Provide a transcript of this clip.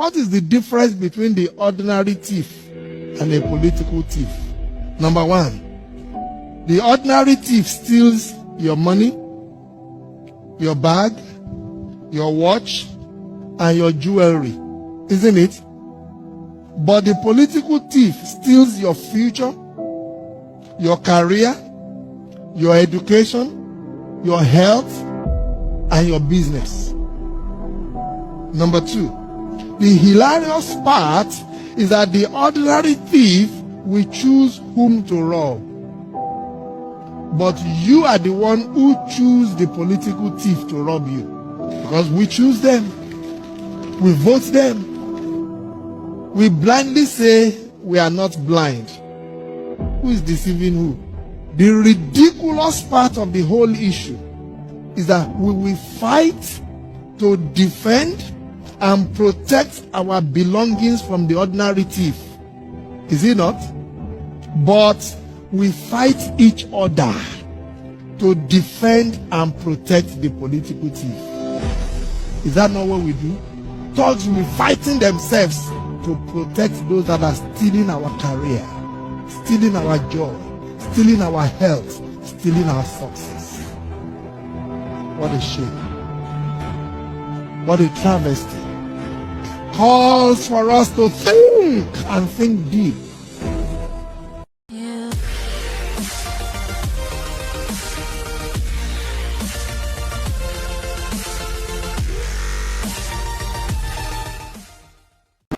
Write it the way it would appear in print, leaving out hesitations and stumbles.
what is the difference between the ordinary thief and a political thief? Number one, the ordinary thief steals your money, your bag, your watch, and your jewelry, isn't it? But the political thief steals your future, your career, your education, your health, and your business. Number two, the hilarious part is that the ordinary thief will choose whom to rob. But you are the one who choose the political thief to rob you. Because we choose them. We vote them. We blindly say we are not blind. Who is deceiving who? The ridiculous part of the whole issue is that we will fight to defend and protect our belongings from the ordinary thief. Is it not? But we fight each other to defend and protect the political thief. Is that not what we do? Thugs will be fighting themselves to protect those that are stealing our career, stealing our joy, stealing our health, stealing our success. What a shame. What a travesty. Calls for us to think and think deep